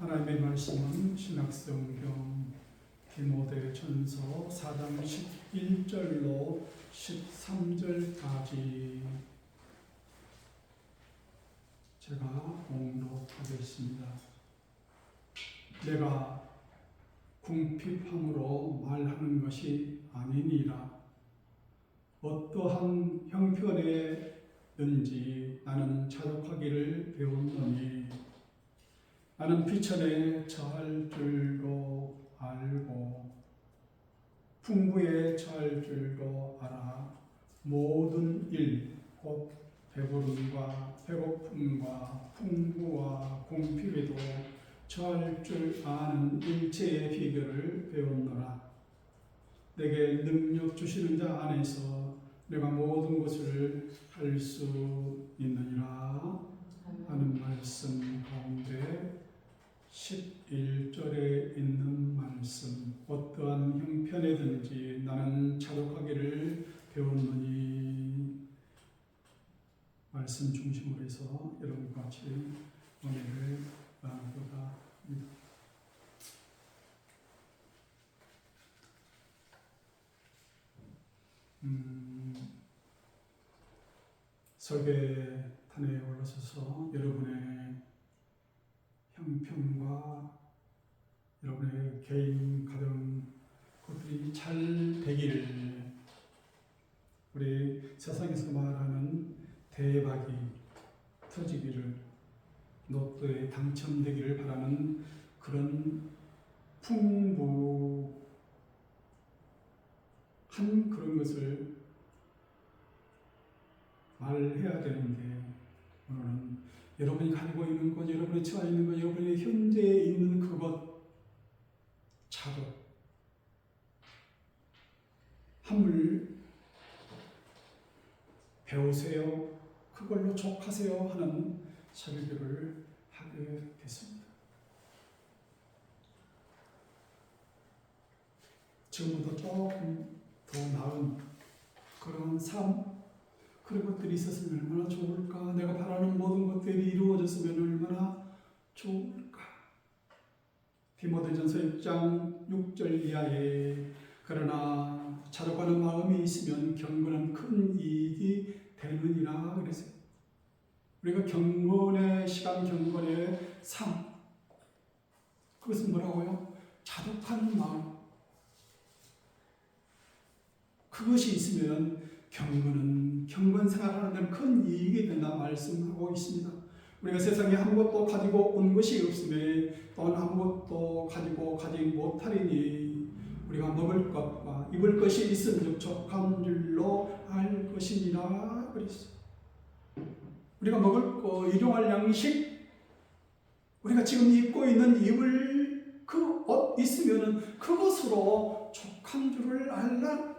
하나님의 말씀은 신약성경 디모데전서 4장 11절로 13절까지 제가 봉독하겠습니다. 내가 궁핍함으로 말하는 것이 아니니라. 어떠한 형편에든지 나는 자족하기를 배웠노니 나는 비천에 처할 줄도 알고 풍부에 처할 줄도 알아. 모든 일 곧 배부름과 배고픔과 풍부와 궁핍에도 처할 줄 아는 일체의 비결을 배웠노라. 내게 능력 주시는 자 안에서 내가 모든 것을 할 수 있느니라 하는 말씀 가운데 11절에 있는 말씀, 어떠한 형편에든지 나는 자족하기를 배웠노니, 말씀 중심으로 해서 여러분과 같이 은혜를 나누고자 합니다. 설계탄에 올라서서 여러분의 형편과 여러분의 개인, 가정 그것들이 잘 되기를, 우리 세상에서 말하는 대박이 터지기를, 로또에 당첨되기를 바라는 그런 풍부한 그런 것을 말해야 되는데, 오늘은 여러분이 가지고 있는 것, 여러분이 처해 있는 것, 여러분이 현재에 있는 그것, 자도 함을 배우세요, 그걸로 족하세요 하는 설교를 하게 됐습니다. 지금보다 조금 더 나은 그런 삶, 그런 것들이 있었으면 얼마나 좋을까. 내가 바라는 모든 것들이 이루어졌으면 얼마나 좋을까. 디모데전서 6장 6절 이하에 그러나 자족하는 마음이 있으면 경건은 큰 이익이 되느니라 그랬어요. 우리가 경건의 시간, 경건의 삶, 그것은 뭐라고요? 자족하는 마음. 그것이 있으면 경건 생활하는 데는 큰 이익이 된다 말씀하고 있습니다. 우리가 세상에 아무것도 가지고 온 것이 없음에 또는 아무것도 가지고 가지 못하리니 우리가 먹을 것과 입을 것이 있음 족한 줄로 알 것이니라 그랬어요. 우리가 먹을 거, 일용할 양식, 우리가 지금 입고 있는 입을 그 옷 있으면은 그것으로 족한 줄을 알라.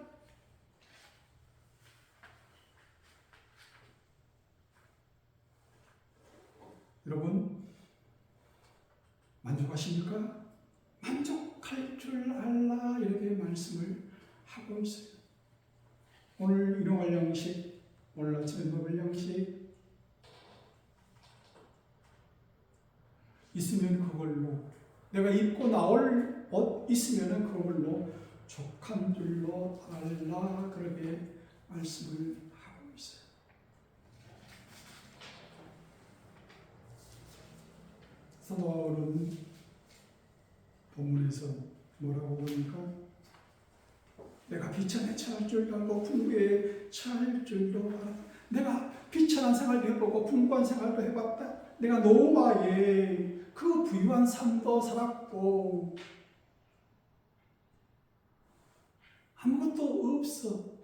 여러분 만족하십니까? 만족할 줄 알라 이렇게 말씀을 하고 있어요. 오늘 일용할 양식, 오늘 아침에 먹을 양식 있으면 그걸로, 내가 입고 나올 옷 있으면 그걸로 족한 줄로 알라 그렇게 말씀을 하고 있어요. 사도 바울은 본문에서 뭐라고 보니까 내가 비천에 처할 줄도 알고 풍부에 처할 줄도 알아. 내가 비천한 생활도 해보고 풍부한 생활도 해봤다. 내가 노마에 그 부유한 삶도 살았고 아무것도 없어.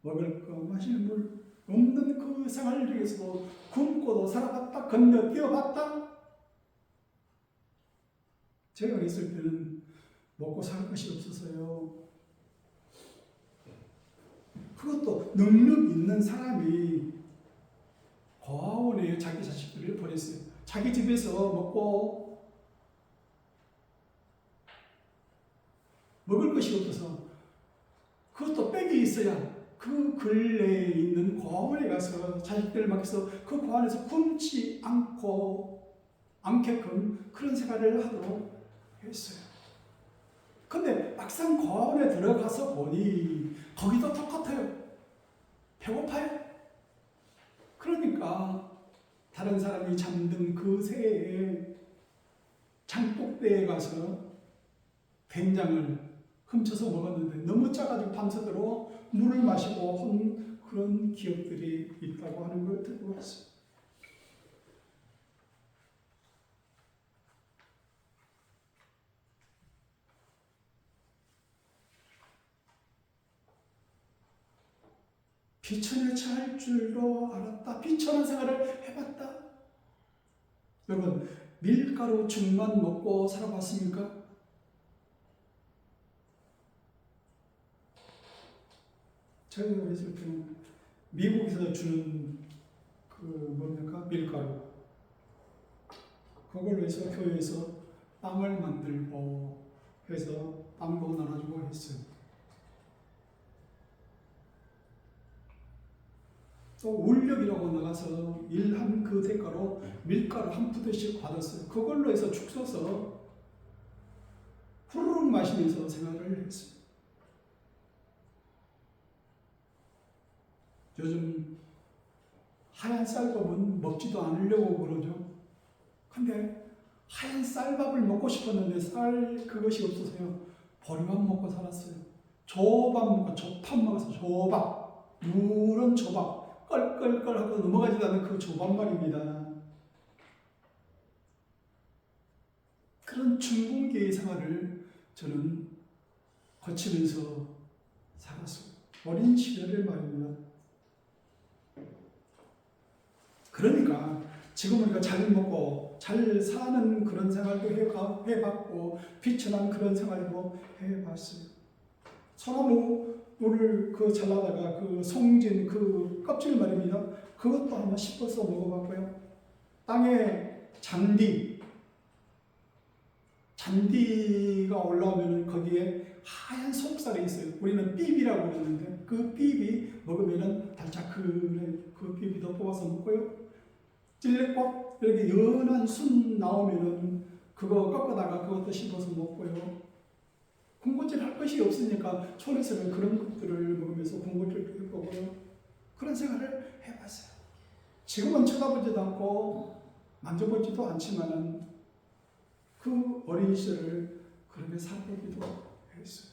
먹을 거, 마실 물 없는 그 생활 중에서도 굶고도 살아봤다. 건너뛰어봤다. 제가 있을 때는 먹고 살 것이 없어서요. 그것도 능력 있는 사람이 고아원에 자기 자식들을 보냈어요. 자기 집에서 먹고 먹을 것이 없어서 그것도 빽이 있어야 그 근래에 있는 고아원에 가서 자식들을 맡겨서 그 고아원에서 굶지 않고 않게끔 그런 생활을 하도록 했어요. 근데 막상 고아원에 들어가서 보니 거기도 똑같아요. 배고파요. 그러니까 다른 사람이 잠든 그 새에 장독대에 가서 된장을 훔쳐서 먹었는데 너무 짜가지고 밤새도록 물을 마시고 한 그런 기억들이 있다고 하는 걸 듣고 왔어요. 비천에 처할 줄도 알았다. 비천한 생활을 해봤다. 여러분, 밀가루 죽만 먹고 살아봤습니까? 저희가 있을 때는 미국에서 주는 그 뭡니까? 밀가루. 그걸로 해서 교회에서 빵을 만들고 해서 빵도 나눠주고 했어요. 또 울력이라고 나가서 일한 그 대가로 밀가루 한 푸대씩 받았어요. 그걸로 해서 죽 써서 후루룩 마시면서 생활을 했어요. 요즘 하얀 쌀밥은 먹지도 않으려고 그러죠. 근데 하얀 쌀밥을 먹고 싶었는데 그것이 없어서요. 보리밥 먹고 살았어요. 조밥 먹고 조밥 먹어서 조밥, 누런 조밥. 껄껄껄하고 넘어가지도 않는 그 조밥 말입니다. 그런 중공기의 생활을 저는 거치면서 살았어요. 어린 시절의 말입니다. 그러니까 지금 우리가 잘 먹고 잘 사는 그런 생활도 해봤고 비천한 그런 생활도 해봤어요. 소나무를 잘라다가 그 송진 그 껍질 말입니다. 그것도 한번 씹어서 먹어봤고요. 땅에 잔디가 올라오면 거기에 하얀 속살이 있어요. 우리는 삐비라고 그러는데 그 삐비 먹으면 달짝그네 그 삐비도 뽑아서 먹고요. 찔레꽃 이렇게 연한 순 나오면은 그거 꺾어다가 그것도 씹어서 먹고요. 군것질 할 것이 없으니까 촌에서는 그런 것들을 먹으면서 군것질 먹고요. 그런 생활을 해봤어요. 지금은 쳐다보지도 않고 만져보지도 않지만은 그 어린 시절을 그렇게 살보기도 했어요.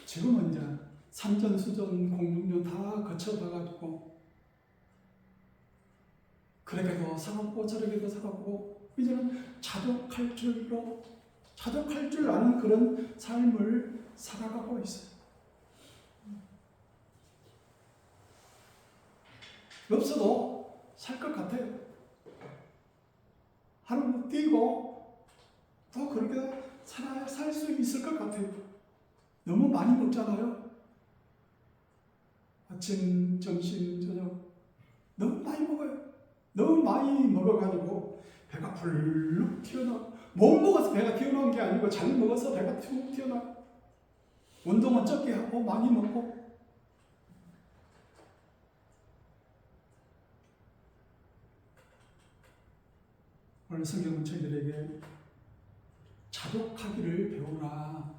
지금은 이제 산전수전 공중전 다 거쳐봐가지고 그렇게도 살았고 저렇게도 살았고 이제는 자족할 줄 아는 그런 삶을 살아가고 있어요. 없어도 살 것 같아요. 하루 뛰고 또 그렇게 살 수 있을 것 같아요. 너무 많이 먹잖아요. 아침, 점심, 저녁 너무 많이 먹어요. 너무 많이 먹어가지고 배가 불룩 튀어나와. 못 먹어서 배가 튀어나온 게 아니고 잘 먹어서 배가 툭 튀어나와. 운동은 적게 하고 많이 먹고. 오늘 성경은 저희들에게 자족하기를 배우라.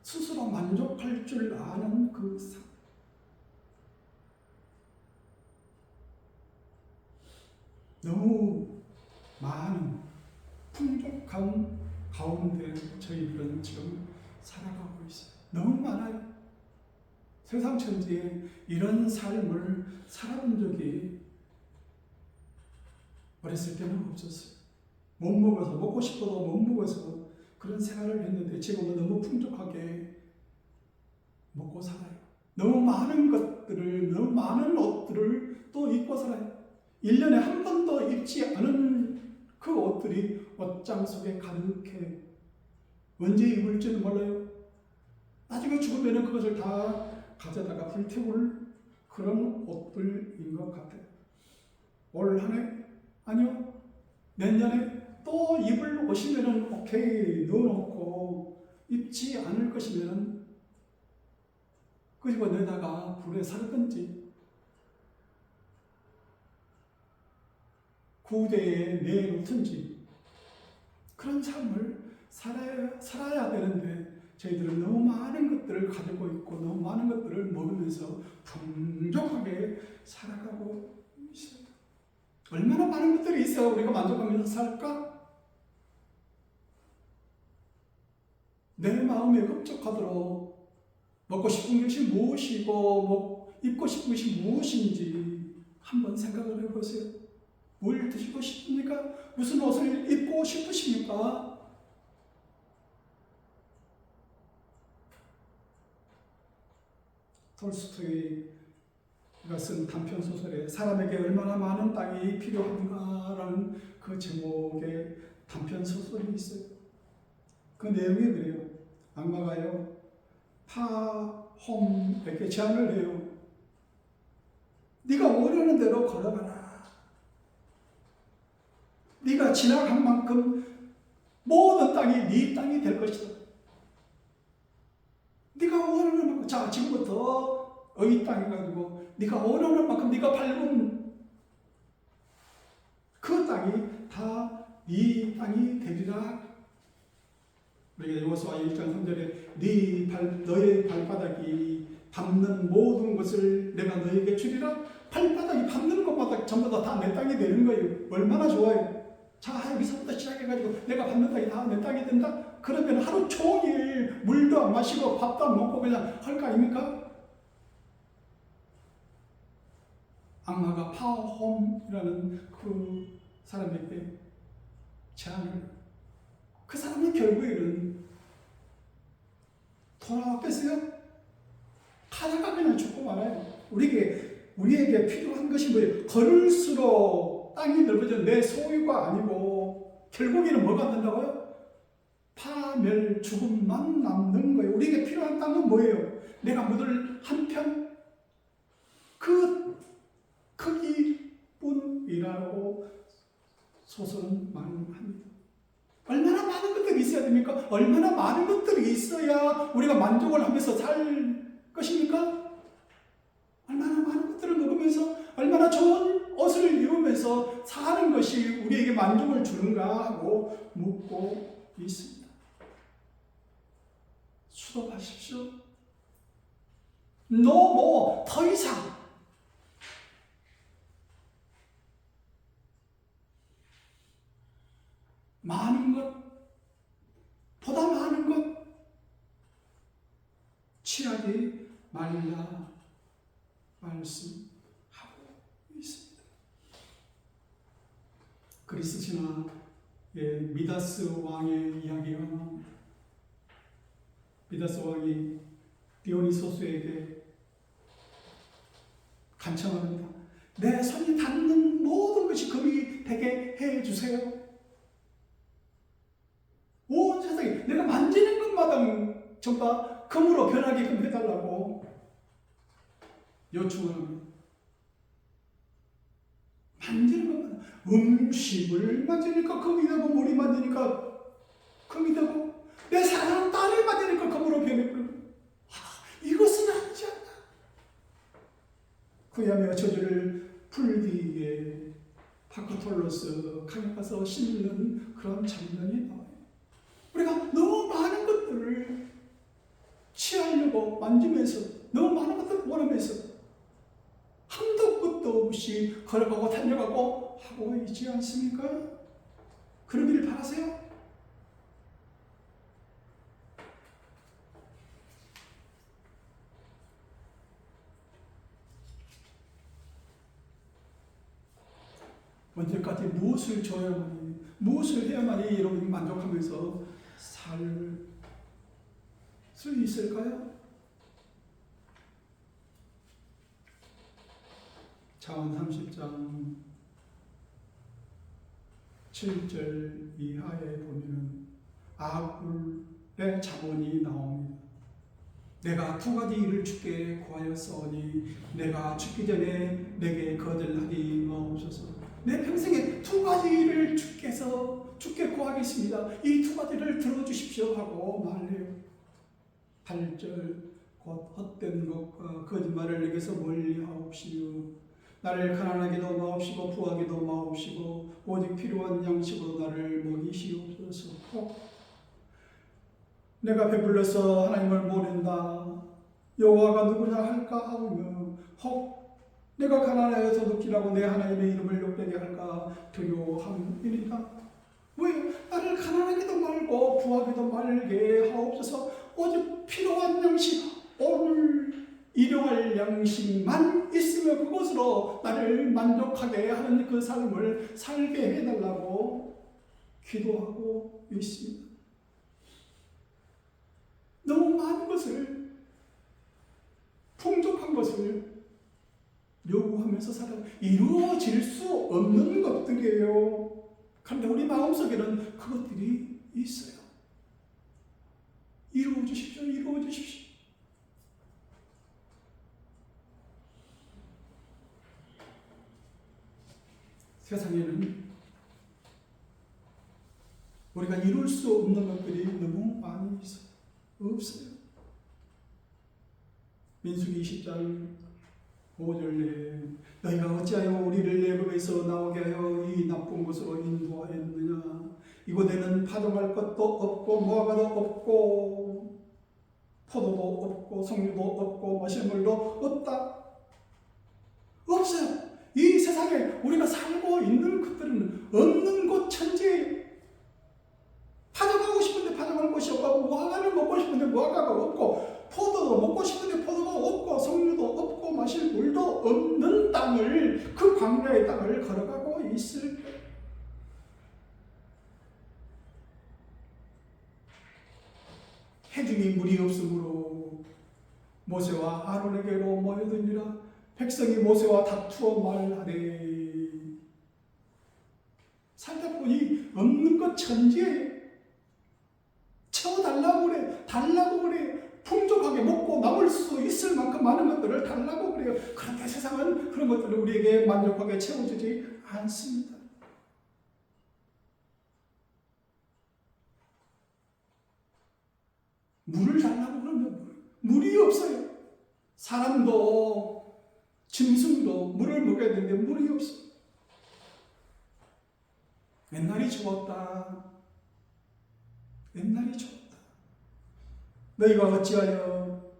스스로 만족할 줄 아는 그 삶. 너무 많은 풍족한 가운데 저희들은 지금 살아가고 있어요. 너무 많아요. 세상 천지에 이런 삶을 살아본 적이 어렸을 때는 없었어요. 못 먹어서, 먹고 싶어도 못 먹어서 그런 생활을 했는데 지금은 너무 풍족하게 먹고 살아요. 너무 많은 것들을, 너무 많은 옷들을 또 입고 살아요. 1년에 한 번도 입지 않은 그 옷들이 옷장 속에 가득해. 언제 입을지는 몰라요. 나중에 죽으면 그것을 다 가져다가 불태울 그런 옷들인 것 같아요. 올 한 해? 아니요. 내년에 또 입을 옷이면 오케이 넣어놓고 입지 않을 것이면 끄집어내다가 불에 살든지 구대에 내놓든지 그런 삶을 살아야 되는데 저희들은 너무 많은 것들을 가지고 있고 너무 많은 것들을 먹으면서 풍족하게 살아가고 있습니다. 얼마나 많은 것들이 있어야 우리가 만족하면서 살까? 내 마음에 흡족하도록 먹고 싶은 것이 무엇이고 입고 싶은 것이 무엇인지 한번 생각을 해보세요. 뭘 드시고 싶습니까? 무슨 옷을 입고 싶으십니까? 톨스토이가 쓴 단편 소설에 사람에게 얼마나 많은 땅이 필요한가라는 그 제목의 단편 소설이 있어요. 그 내용이 그래요. 악마가요, 파홈에게 제안을 해요. 네가 원하는 대로 걸어가라. 네가 지나간 만큼 모든 땅이 네 땅이 될 것이다. 네가 원하는 만큼, 자 지금부터 이 땅에 가지고 네가 원하는 만큼 네가 밟은 그 땅이 다 네 땅이 되리라. 우리가 여호수아 1장 3절에 너의 발바닥이 밟는 모든 것을 내가 너에게 주리라. 발바닥이 밟는 것마다 전부 다 내 땅이 되는 거예요. 얼마나 좋아요. 자 여기서부터 시작해가지고 내가 밟는 땅이 다 내 땅이 된다. 그러면 하루 종일 물도 안 마시고 밥도 안 먹고 그냥 할 거 아닙니까? 악마가 파홈이라는 그 사람에게 제안을, 그 사람이 결국에는 돌아왔겠어요? 가다가 그냥 죽고 말아요. 우리에게 필요한 것이 뭐예요? 걸을수록 땅이 넓어져 내 소유가 아니고 결국에는 뭐가 된다고요? 파멸, 죽음만 남는 거예요. 우리에게 필요한 땅은 뭐예요? 내가 묻을 한편 그 크기뿐이라고 소설은 말합니다. 얼마나 많은 것들이 있어야 됩니까? 얼마나 많은 것들이 있어야 우리가 만족을 하면서 살 것입니까? 얼마나 많은 것들을 먹으면서 얼마나 좋은 옷을 입으면서 사는 것이 우리에게 만족을 주는가 하고 묻고 있습니다. 수도하십시오. 더 이상 많은 것, 보다 많은 것 취하지 말라 말씀하고 있습니다. 그리스 신화의 미다스 왕의 이야기가 나옵니다. 미다스 왕이 디오니소스에게 간청을 합니다. 내 손이 닿는 모든 것이 금이 되게 해주세요. 온 세상에 내가 만지는 것마다 전부 다 금으로 변하게끔 해달라고 요청을 합니다. 만지는 것마다 음식을 만지니까 금이 되고, 물이 만지니까 금이 되고, 내 사랑하는 딸을 만지니까 금으로 변해버리고, 이것은 아니지 않나. 구야며 저주를 풀기에 파크톨로스 강에 가서 씻는 그런 장면이 나와요. 우리가 너무 많은 것들을 취하려고 만지면서, 너무 많은 것들을 원하면서 한도 끝도 없이 걸어가고 달려가고 하고 있지 않습니까? 그러기를 바라세요? 언제까지 무엇을 줘야만이, 무엇을 해야만이 여러분이 만족하면서 살 수 있을까요? 잠언 30장 7절 이하에 보면 아굴의 잠언이 나옵니다. 내가 두 가지 일을 주께 구하였사오니 내가 죽기 전에 내게 거절하지 마옵소서. 내 평생에 두 가지 일을 주께 구하겠습니다. 이 두 가지를 들어주십시오 하고 말해요. 8절 곧 헛된 것과 거짓말을 내게서 멀리하옵시오. 나를 가난하게도 마옵시고 부하게도 마옵시고 오직 필요한 양식으로 나를 먹이시옵소서. 내가 배불러서 하나님을 모른다. 여호와가 누구냐 할까 하오며 혹 내가 가난하여서 눕기라고 내 하나님의 이름을 욕되게 할까 두려워함이니까. 왜 나를 가난하게도 말고 부하게도 말게 하옵소서. 오직 필요한 양식, 오늘 일용할 양식만 있으며 그것으로 나를 만족하게 하는 그 삶을 살게 해달라고 기도하고 있습니다. 너무 많은 것을, 풍족한 것을 요구하면서 살아 이루어질 수 없는 것들이에요. 그런데 우리 마음속에는 그것들이 있어요. 이루어 주십시오. 이루어 주십시오. 세상에는 우리가 이룰 수 없는 것들이 너무 많이 있어요. 없어요. 민수기 20장 5절에 너희가 어찌하여 우리를 애굽에서 나오게 하여 이 나쁜 곳으로 인도하였느냐. 이곳에는 파종할 것도 없고 무화과도 없고 포도도 없고 석류도 없고 마실 물도 없다. 없어요. 이 세상에 우리가 살고 있는 것들은 없는 곳 천지예요. 파종하고 싶은데 파종할 곳이 없고 무화과를 먹고 싶은데 무화과가 없고 포도도 먹고 싶은데 포도가 없고 석류도 없고 마실 물도 없는 땅을, 그 광야의 땅을 걸어가고 있을 때 해중이 물이 없으므로 모세와 아론에게로 모여드니라. 백성이 모세와 다투어 말하되 살다 보니 없는 것 천지에 채워달라고 그래. 달라고 그래. 풍족하게 먹고 남을 수 있을 만큼 많은 것들을 달라고 그래요. 그런데 세상은 그런 것들을 우리에게 만족하게 채워주지 않습니다. 물을 달라고 그러면 물이 없어요. 사람도 짐승도 물을 먹어야 되는데 물이 없어요. 옛날이 좋았다. 옛날이 좋았다. 너희가 어찌하여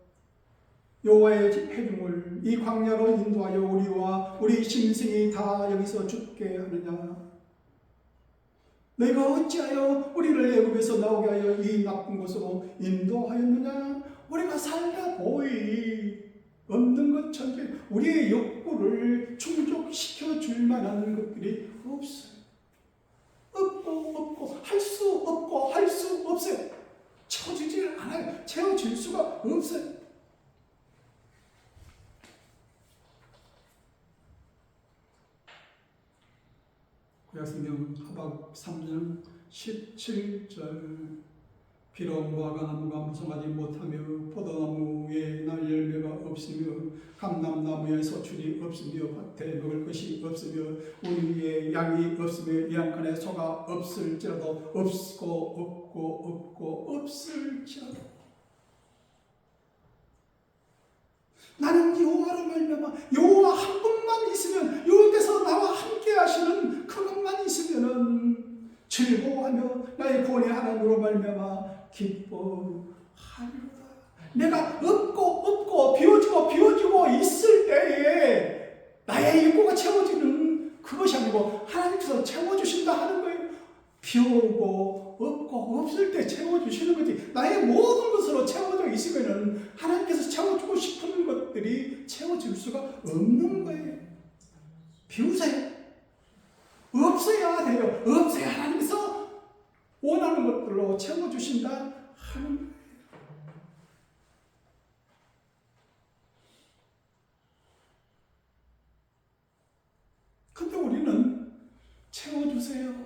여호와의 회중을 이 광야로 인도하여 우리와 우리 짐승이 다 여기서 죽게 하느냐. 너희가 어찌하여 우리를 애굽에서 나오게 하여 이 나쁜 곳으로 인도하였느냐. 우리가 살다 보이 없는 것 전체 우리의 욕구를 충족시켜 줄 만한 것들이 없어요. 없고 할 수 없어요. 채워지질 않아요. 채워질 수가 없어요. 구약성경 하박 3장 17절 비록 무화과나무가 무성하지 못하며 포도나무에 날 열매가 없으며 감람나무에 소출이 없으며 밭에 먹을 것이 없으며 우리 위에 양이 없으며 양간에 소가 없을지라도 없을지라도 나는 여호와로 말미암아 여호와 한 분만 있으면 여호와께서 나와 함께 하시는 그것만 있으면은 즐거워하며 나의 구원의 하나님으로 말미암아 기뻐하리로다. 내가 없고 비워지고 있을 때에 나의 욕구가 채워지는 그것이 아니고 하나님께서 채워주신다 하는 거예요. 비오고 없고 없을 때 채워주시는 거지. 나의 모든 것으로 채워져 있으면은 하나님께서 채워주고 싶은 것들이 채워질 수가 없는 거예요. 비우세요. 없어야 돼요. 없어야 하나님께서 원하는 것들로 채워주신다 하는 거예요. 근데 우리는 채워주세요.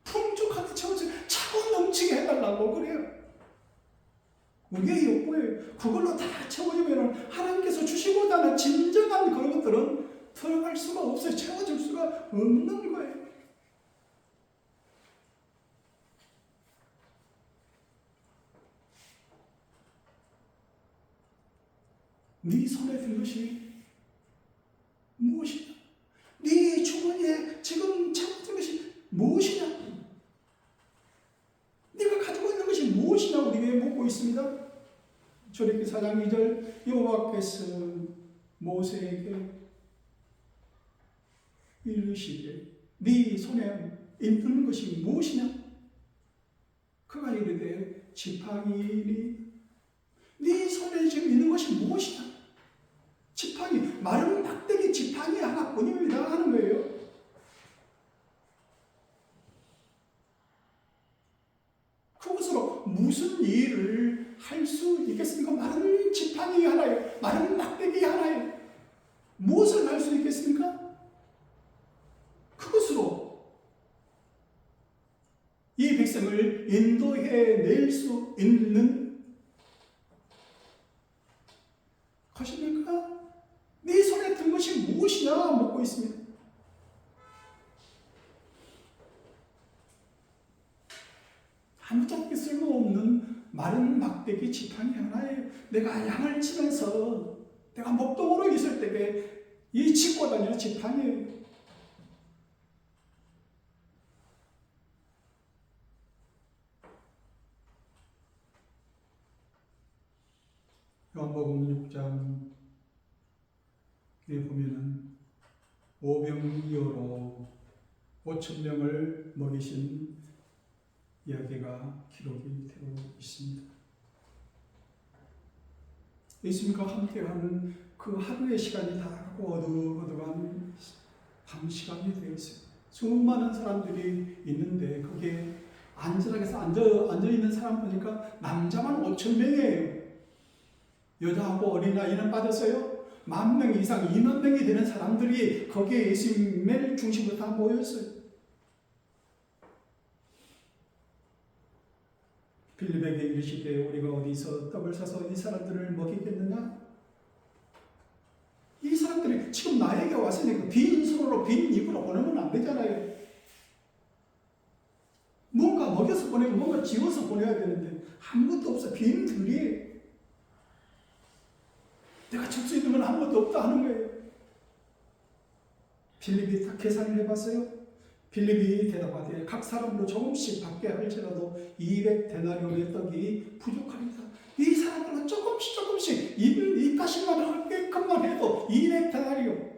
풍족하게 채워주세요. 차고 넘치게 해달라고 그래요. 우리의 욕구예요. 그걸로 다 채워지면 하나님께서 주시고자 하는 진정한 그런 것들은 들어갈 수가 없어요. 채워질 수가 없는 거예요. 네 손에 든 것이 무엇이냐? 네 주머니에 지금 잡은 것이 무엇이냐? 네가 가지고 있는 것이 무엇이냐? 우리에게 묻고 있습니다. 출애굽기 4장 2절 여호와께서 모세에게 이르시되 네 손에 있는 것이 무엇이냐? 그가 이르되 지팡이니. 네 손에 지금 있는 것이 무엇이냐? 지팡이, 마른 막대기 지팡이 하나뿐입니다 하는 거예요. 그것으로 무슨 일을 할 수 있겠습니까? 마른 지팡이 하나에, 마른 막대기 하나에 무엇을 할 수 있겠습니까? 그것으로 이 백성을 인도해 낼 수 있는 것입니까? 네 손에 든 것이 무엇이냐 묻고 있습니다. 아무짝에 쓸모없는 마른 막대기 지팡이 하나에 내가 양을 치면서 내가 목동으로 있을 때에 이 짚고 다니는 지팡이에요. 요한복음 6장에 보면은 오병이어로 5,000명을 먹이신 이야기가 기록이 되어 있습니다. 예수님과 함께하는 그 하루의 시간이 다 가고 어둑어둑한 밤 시간이 되어 있습니다. 수많은 사람들이 있는데 거기에 안전하게서 앉아있는 사람 보니까 남자만 5,000명이에요. 여자하고 어린아이는 빠졌어요. 10,000명 이상, 20,000명이 되는 사람들이 거기에 예수님의 중심으로 다 모였어요. 빌립에게 이르시되 우리가 어디서 떡을 사서 이 사람들을 먹이겠느냐? 이 사람들이 지금 나에게 왔으니까 빈손으로 빈 입으로 보내면 안 되잖아요. 뭔가 먹여서 보내고 뭔가 지어서 보내야 되는데 아무것도 없어. 빈 들이에요. 내가 줄 수 있는 건 아무것도 없다 하는 거예요. 빌립이 다 계산을 해봤어요. 빌립이 대답하되 각 사람으로 조금씩 받게 할지라도 200데나리온의 떡이 부족합니다. 이 사람들은 조금씩 입가심만 하게끔만 해도 200데나리온.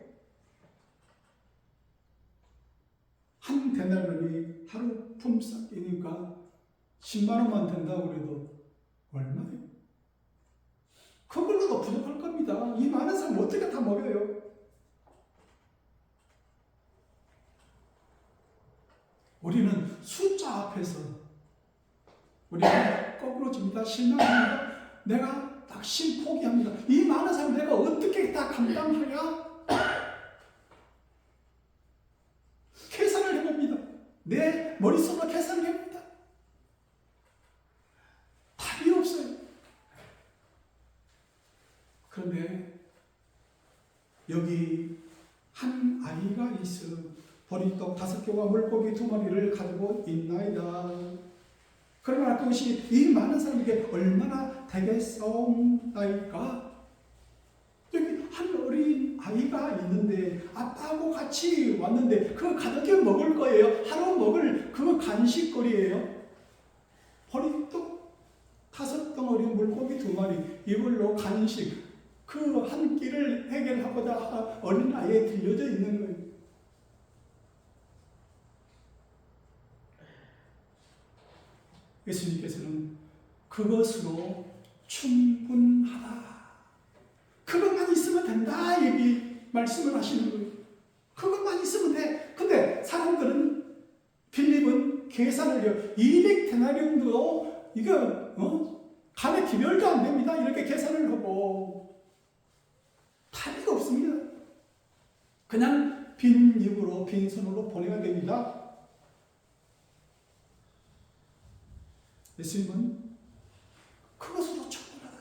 한 데나리온이 하루 품삯이니까 10만 원만 된다고 그래도 얼마예요? 그걸로도 부족할 겁니다. 이 많은 사람 어떻게 다 먹여요? 우리는 숫자 앞에서 우리는 거꾸로집니다. 실망합니다. 내가 낙심 포기합니다. 이 많은 사람 내가 어떻게 다 감당하냐? 계산을 해봅니다. 내 머릿속으로 계산을 해봅니다. 답이 없어요. 그런데 여기 한 아이가 있어. 보리떡 5개와 물고기 2마리를 가지고 있나이다. 그러나 그것이 이 많은 사람에게 얼마나 되겠사옵나이까? 여기 한 어린 아이가 있는데 아빠하고 같이 왔는데 그 가볍게 먹을 거예요. 하루 먹을 그 간식거리예요. 보리떡 5덩어리, 물고기 2마리, 이걸로 간식 그 한 끼를 해결하고자 어린 아이에 들려져 있는 거예요. 예수님께서는 그것으로 충분하다. 그것만 있으면 된다. 말씀을 하시는 거예요. 그것만 있으면 돼. 근데 사람들은 빌립은 계산을 해요. 200데나리온도 이거 간에 기별도 안 됩니다. 이렇게 계산을 하고 답이 없습니다. 그냥 빈 입으로 빈손으로 보내야 됩니다. 예수님은 그것으로 충분하다.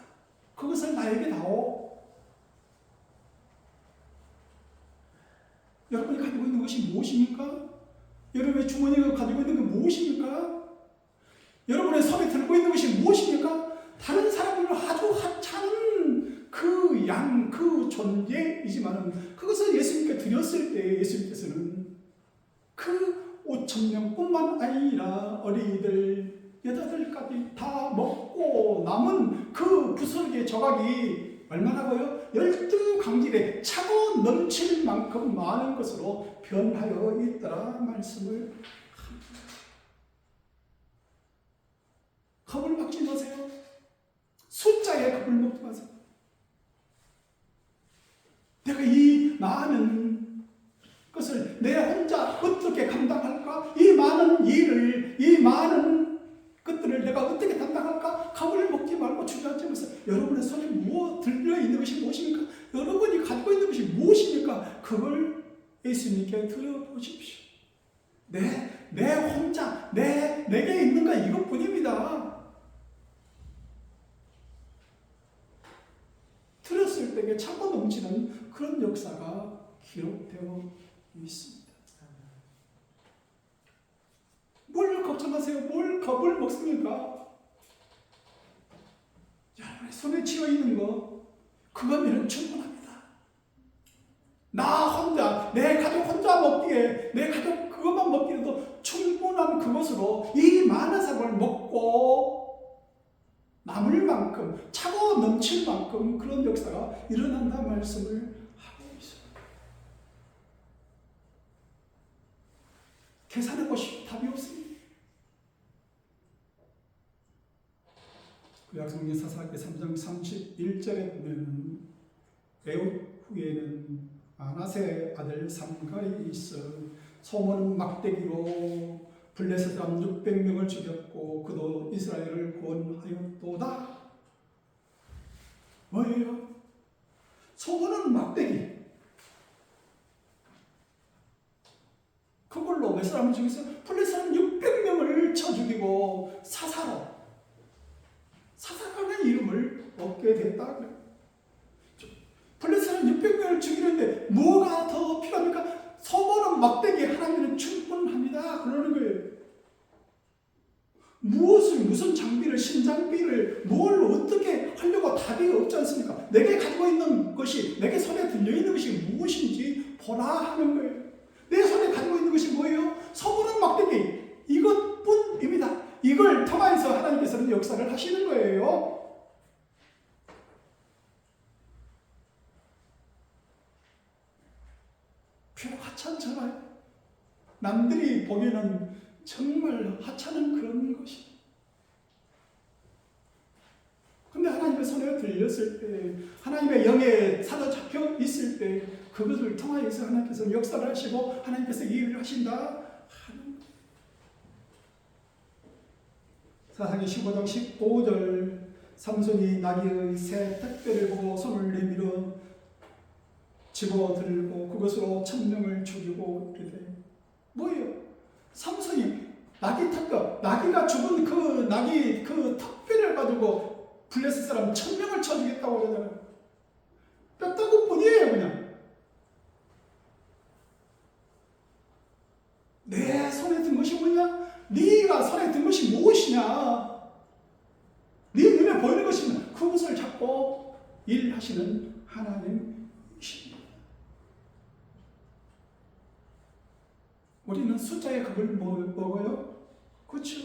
그것을 나에게 다오. 여러분이 가지고 있는 것이 무엇입니까? 여러분의 주머니가 가지고 있는 게 무엇입니까? 여러분의 손에 들고 있는 것이 무엇입니까? 다른 사람들을 아주 하찮은 그 존재이지만은 그것을 예수님께 드렸을 때 예수님께서는 그 5,000명뿐만 아니라 어린이들, 여자들까지 다 먹고 남은 그 부스러기의 조각이 얼마나고요? 12강질에 차고 넘칠 만큼 많은 것으로 변하여 있더라 말씀을 합니다. 겁을 먹지 마세요. 숫자에 겁을 먹지 마세요. 내가 이 많은 것을 내 혼자 어떻게 감당할까? 이 많은 일을, 이 많은 것들을 내가 어떻게 감당할까? 겁을 먹지 말고 주저앉지 마세요. 여러분의 손에 무엇 들려있는 것이 무엇입니까? 여러분이 가지고 있는 것이 무엇입니까? 그걸 예수님께 드려보십시오. 내 혼자, 내게 있는 거 이것뿐입니다. 들었을 때에 차고 넘치는 그런 역사가 기록되어 있습니다. 뭘 걱정하세요? 뭘 겁을 먹습니까? 여러분의 손에 쥐어 있는 거 그거면 충분합니다. 나 혼자, 내 가족 혼자 먹기에, 내 가족 그것만 먹기에도 충분한 그것으로 이 많은 사람을 먹고 남을 만큼, 차고 넘칠 만큼 그런 역사가 일어난다 말씀을 하고 있습니다. 계산해 보시오. 답이 없습니다. 구약성경 사사기 3장 31절에 보면은 에웃 후에는 아나세 아들 삼갈이 있어 소몬은 막대기로 블레셋 사람 600명을 죽였고 그도 이스라엘을 구원하였도다. 뭐예요? 소몬은 막대기. 그걸로 몇 사람을 죽였어요? 블레셋 사람 600명을 쳐 죽이고 사사라는 이름을 얻게 됐다. 블레셋 사람 600명을 죽이는데 뭐가 더 필요합니까? 소몬은 막대기 하나님은 충분합니다. 그러는 거예요. 무슨 장비를, 신장비를, 뭘 어떻게 하려고 답이 없지 않습니까? 내게 가지고 있는 것이, 내게 손에 들려있는 것이 무엇인지 보라 하는 거예요. 내 손에 가지고 있는 것이 뭐예요? 소문은 막대기. 이것뿐입니다. 이걸 통해서 하나님께서는 역사를 하시는 거예요. 비록 하찮잖아요. 남들이 보기에는 정말 하찮은 그런 것이. 근데 하나님의 손에 들렸을 때, 하나님의 영에 사로잡혀 있을 때, 그것을 통하여서 하나님께서 역사를 하시고 하나님께서 일을 하신다 하는 거예요. 사사기 15장 15절 삼손이 나귀의 새 택배를 보고 손을 내밀어 집어들고 그것으로 1000명을 죽이고 이르되 뭐예요? 삼손이 나귀 턱뼈, 나귀가 죽은 그 나귀 그 턱뼈를 가지고 블레셋 사람 1000명을 쳐 죽였다고 그러잖아요. 뼈다구뿐이에요. 그냥 내 손에 든 것이 뭐냐? 네가 손에 든 것이 무엇이냐? 네 눈에 보이는 것이면 그것을 잡고 일하시는 하나님이십니다. 우리는 숫자의 겁을 먹어요? 그렇죠?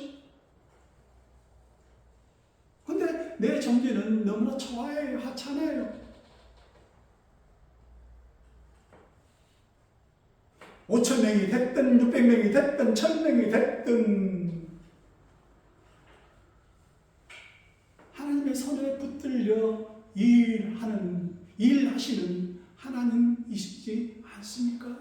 근데 내 정죄는 너무나 초라해요. 하찮아요. 5,000명이 됐든 600명이 됐든 1,000명이 됐든 하나님의 손에 붙들려 일하시는 하나님이시지 않습니까?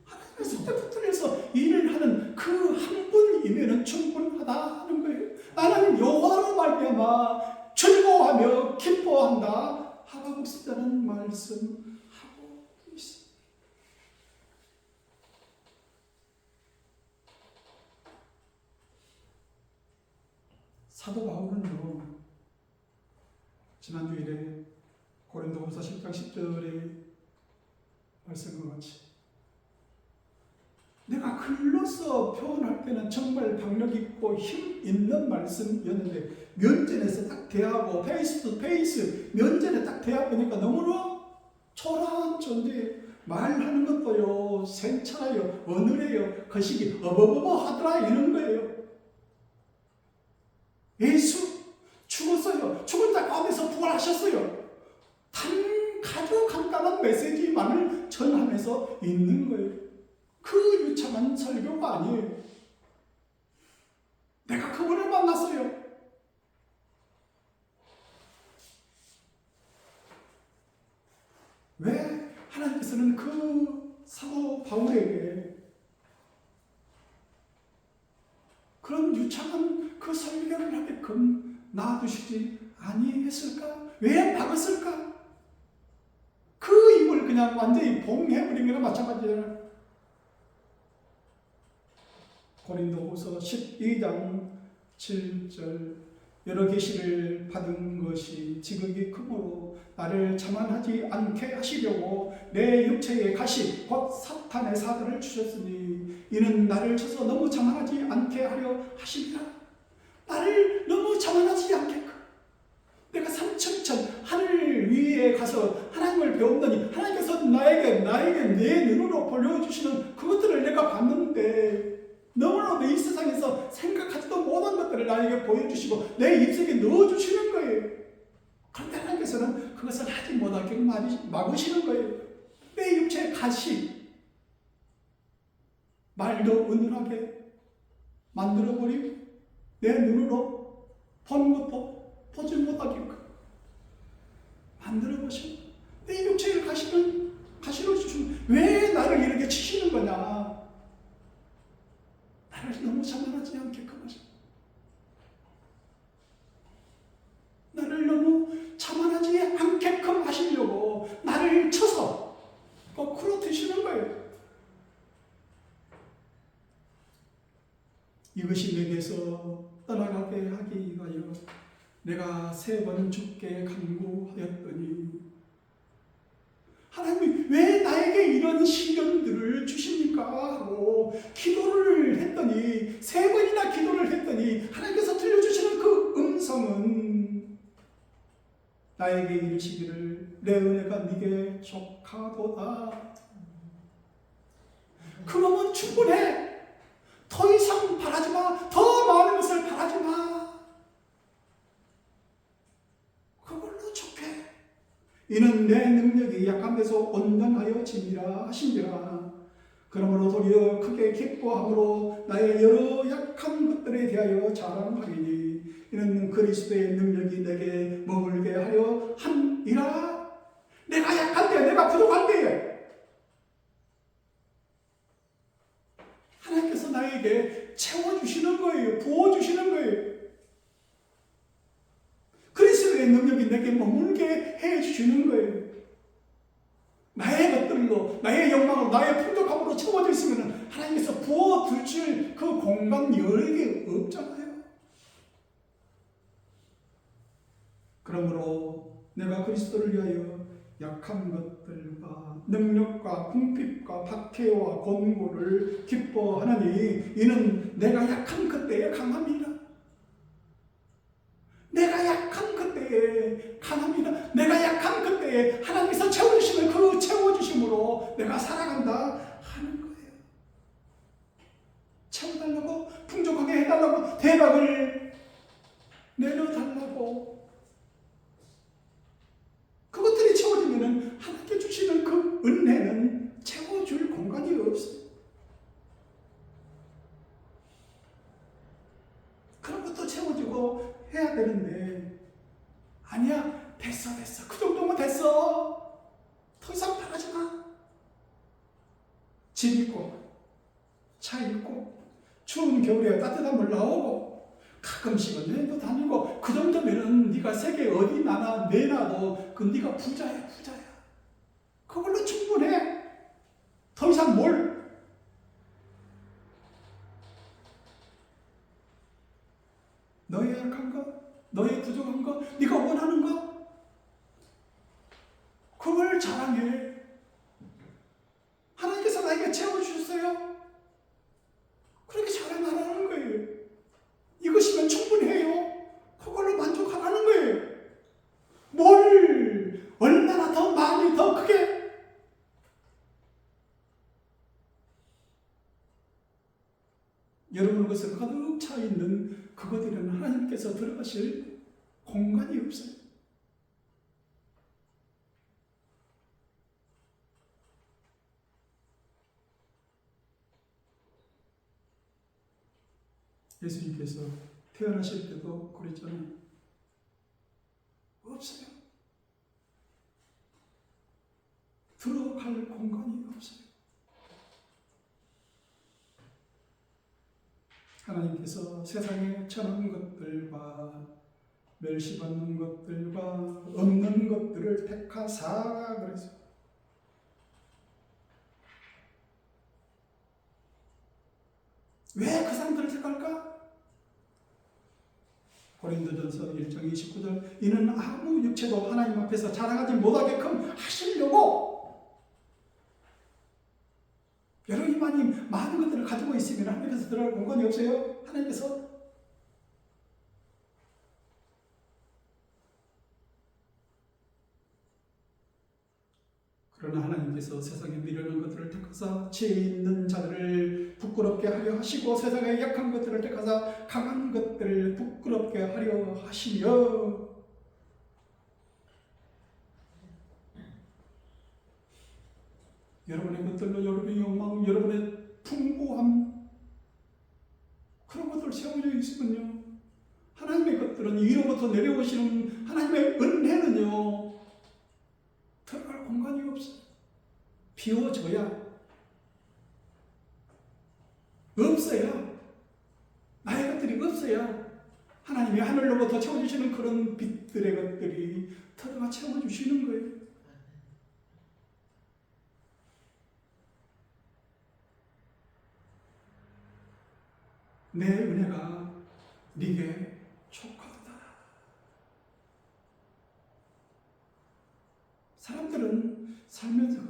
하나님의 손에 붙들려서 일을 하는 그 한 분이면 충분하다 하는 거예요. 나는 여호와로 말미암아 즐거워하며 기뻐한다. 하박국서자는 말씀하고 있습니다. 사도 바울은요, 지난주일에 고린도후서 10장 10절의 말씀과 같이 내가 글로써 표현할 때는 정말 박력 있고 힘 있는 말씀이었는데 면전에서 딱 대하고 페이스 투 페이스 면전에 딱 대해보니까 너무나 초라한 존재. 말하는 것도요 센차라요 어느래요 거시기 어버버버 하더라 이런 거예요. 예수 죽었어요. 죽은 자 가운데서 부활하셨어요. 아주 간단한 메시지만을 전하면서 있는 거예요. 그 유창한 설교가 아니에요. 내가 그분을 만났어요. 왜 하나님께서는 그 사도 바울에게 그런 유창한 그 설교를 하게끔 놔두시지 아니했을까? 왜 막았을까? 그 입을 그냥 완전히 봉해버린 거나 마찬가지잖아요. 고린도후서 12장 7절 여러 계시를 받은 것이 지극히 크므로 나를 자만하지 않게 하시려고 내 육체의 가시 곧 사탄의 사단을 주셨으니 이는 나를 쳐서 너무 자만하지 않게 하려 하시리라. 나를 너무 자만하지 않게끔 내가 삼층천 하늘 위에 가서 하나님을 배웠더니 하나님께서 나에게 내 눈으로 보여주시는 그것들을 내가 봤는데 너무나도 이 세상에서 생각하지도 못한 것들을 나에게 보여주시고 내 입속에 넣어주시는 거예요. 그런데 하나님께서는 그것을 하지 못하게 막으시는 거예요. 내 육체의 가시 말도 은은하게 만들어버리고 내 눈으로 본 것도 보지 못하게끔 만들어보시고 내 육체의 가시로 주시면 왜 나를 이렇게 치시는 거냐. 나를 너무 자만하지 않게끔 하시고 나를 너무 자만하지 않게끔 하시려고 나를 쳐서 거꾸로 드시는 거예요. 이것이 내게서 떠나가게 하기 위하여 내가 3번 주께 간구하였더니 하나님이 왜 나에게 이런 시련들을 주십니까? 하고 기도를 했더니 3번이나 기도를 했더니 하나님께서 들려주시는 그 음성은 나에게 이르시기를 내 은혜가 네게 족하도다. 그러면 충분해. 더 이상 바라지 마. 더 많은 것을 바라지 마. 그걸로 족해. 이는 내 능력이 약한 데서 온전하여 짐이라 하신지라. 그러므로 도리어 크게 기뻐함으로 나의 여러 약한 것들에 대하여 자랑하리니 이는 그리스도의 능력이 내게 머물게 하려 함이라. 내가 약한 데, 내가 부족한 데에 하나님께서 나에게 채워주시는 거예요. 부어주시는 거예요. 그리스도의 능력이 내게 머물게 해주시는 거예요. 나의 것들로, 나의 영광으로, 나의 풍족함으로 채워져 있으면 하나님께서 부어주실 그 공간 여력이 없잖아요. 그러므로 내가 그리스도를 위하여 약한 것들과 능력과 궁핍과 박해와 권고를 기뻐하느니 이는 내가 약한 그때에 강함이라. 내가 약한 그때에 강함이라. 내가 약한 그때에 하나님께서 채워주시는 그 채워주심으로 내가 살아간다 하는 거예요. 채워달라고, 풍족하게 해달라고, 대박을 내려달라고. 그것들이 채워지면 하나님께 주시는 그 은혜는 채워줄 공간이 없어요. 그런 것도 채워주고 해야 되는데 아니야, 됐어 그 정도면 됐어. 더 이상 바라지 마. 집 있고 차 있고 추운 겨울에 따뜻한 물 나오고 가끔씩은 여행도 다니고 그 정도면은 네가 세계 어디 나나 내놔도 그 네가 부자야. 그걸로 충분해. 더 이상 뭘? 너의 약한 거, 너의 부족한 거, 네가 원하는 거, 그걸 자랑해. 하나님께서 나에게 채워주셨어요. 여러분 것을 가득 차 있는 그것들은 하나님께서 들어가실 공간이 없어요. 예수님께서 태어나실 때도 그랬잖아요. 없어요. 들어갈 공간이 없어요. 하나님께서 세상에 천한 것들과 멸시받는 것들과 없는 것들을 택하사 그랬어요. 왜 그 사람들을 택할까? 고린도전서 1장 29절 이는 아무 육체도 하나님 앞에서 자랑하지 못하게끔 하시려고. 여러분이 많은 것들을 가지고 있으면 하나님께서 들어갈 공간이 없어요. 하나님께서 그러나 하나님께서 세상에 미련한 것들을 택하사 지혜 있는 자들을 부끄럽게 하려 하시고 세상에 약한 것들을 택하사 강한 것들을 부끄럽게 하려 하시며. 여러분의 것들로 여러분의 욕망, 여러분의 풍부함 그런 것들 세워져 있으면요, 하나님의 것들은 위로부터 내려오시는 하나님의 은혜는요 들어갈 공간이 없어요. 비워져야 없어야 나의 것들이 없어야 하나님이 하늘로부터 채워주시는 그런 빛들의 것들이 들어가 채워주시는 거예요. 내 은혜가 네게 족하도다. 사람들은 살면서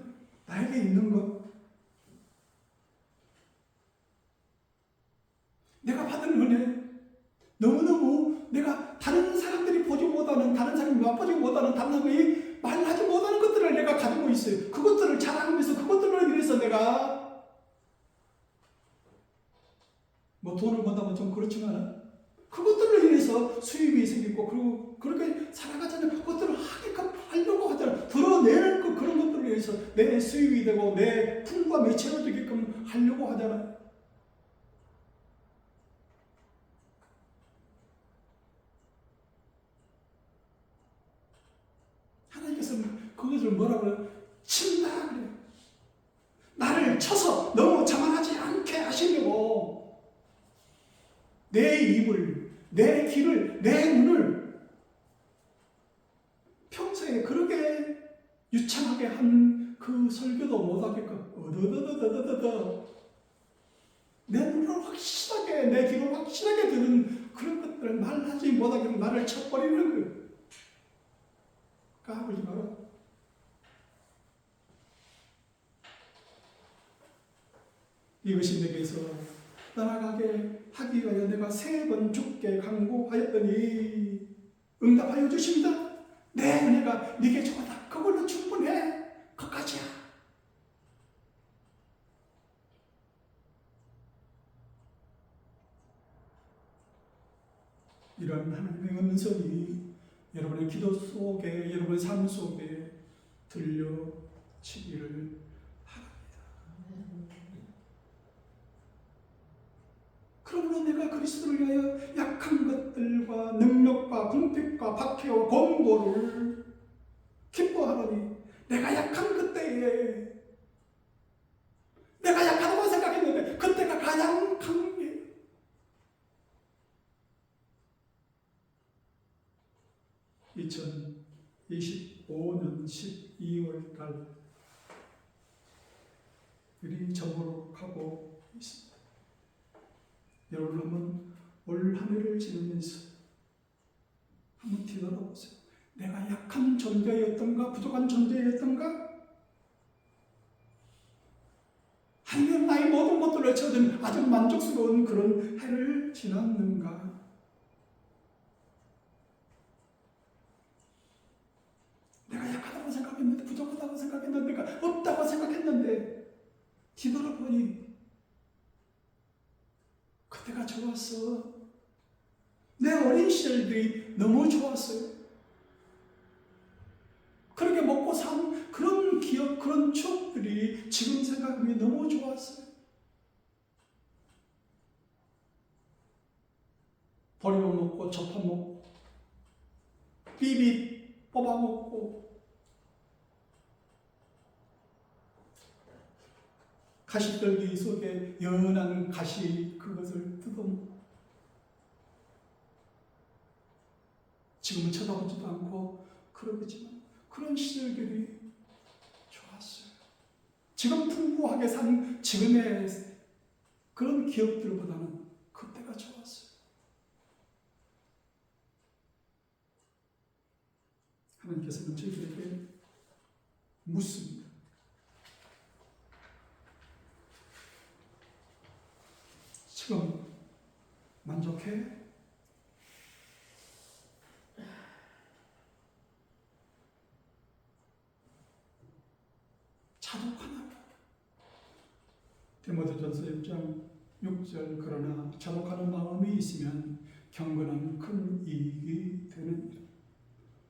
나에게 있는 것, 내가 받은 은혜, 너무너무 내가 다른 사람들이 보지 못하는, 다른 사람이 맛보지 못하는, 다른 사람이 말하지 못하는 것들을 내가 가지고 있어요. 그것들을 자랑하면서 그것들로 인해서 내가 뭐 돈을 번다면 좀 그렇지만 그것들로 인해서 수입이 생기고 그리고 그렇게 살아가잖아요. 그것들을 하려고 하잖아요. 드러내는 그런 것들로 인해서 내 수입이 되고 내 풍부함이 채워지게끔 하려고 하잖아요. 하나님께서는 그것을 뭐라고 해요? 친다 그래요. 나를 쳐서 너무 자만하지 않게 하시려고 내 입을, 내 귀를, 내 눈을 평소에 그렇게 유창하게 한 그 설교도 못하게끔 내 눈을 확실하게, 내 귀를 확실하게 듣는 그런 것들을 말하지 못하게끔 나를 쳐버리는 거예요. 까불지 마라. 이것이 내게서 떠나가게 하기 위하여 내가 3번 주께 간구하였더니 응답하여 주십니다. 내 은혜가 네게 좋다. 그걸로 충분해. 그까지야. 이런 하나님의 음성이 여러분의 기도 속에, 여러분의 삶 속에 들려지기를 그러므로 내가 그리스도를 위하여 약한 것들과 능력과 궁핍과 박해와 권고를 기뻐하노니 내가 약한 그때에 내가 약하다고 생각했는데 그때가 가장 강해. (2025년 12월 달) 일이 저물어가고 있습니다. 여러분 한번 올 한 해를 지내면서 한번 뒤돌아보세요. 내가 약한 존재였던가, 부족한 존재였던가? 아니면 나의 모든 것들을 채워준 아주 만족스러운 그런 해를 지났는가? 내가 약하다고 생각했는데, 부족하다고 생각했는데, 내가 없다고 생각했는데 뒤돌아보니 그때가 좋았어. 내 어린 시절들이 너무 좋았어요. 그렇게 먹고 산 그런 기억, 그런 추억들이 지금 생각하면 너무 좋았어요. 버리고 먹고 접어 먹고 비비 뽑아 먹고 가시떨기 속에 연한 가시 그것을 뜯어먹고 지금은 쳐다보지도 않고 그러겠지만 그런 시절들이 좋았어요. 지금 풍부하게 산 지금의 그런 기억들보다는 그때가 좋았어요. 하나님께서는 저희들에게 묻습니다. 지금 만족해? 자족하나? 디모데전서 1장 6절 그러나 자족하는 마음이 있으면 경건은 큰 이익이 되느니라.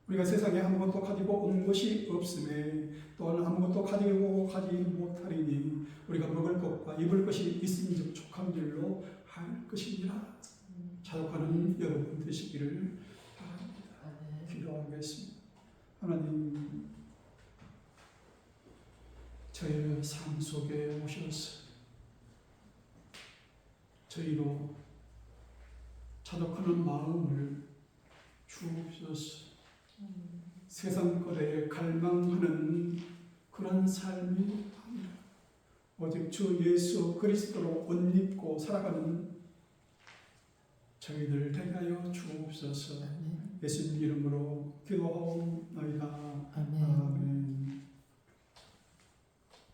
우리가 세상에 아무것도 가지고 온 것이 없음에 또한 아무것도 가지고 가지 못하리니 우리가 먹을 것과 입을 것이 있음즉 족한 일로 할 것이니라. 자족하는 여러분 되시기를 바랍니다. 기도하겠습니다. 하나님, 저희의 삶 속에 오셔서 저희로 자족하는 마음을 주옵소서. 세상 것에 갈망하는 그런 삶이 아니라 오직 주 예수 그리스도로 옷 입고 살아가는 저희들 되게 하여 주옵소서. 예수님 이름으로 기도하옵나이다.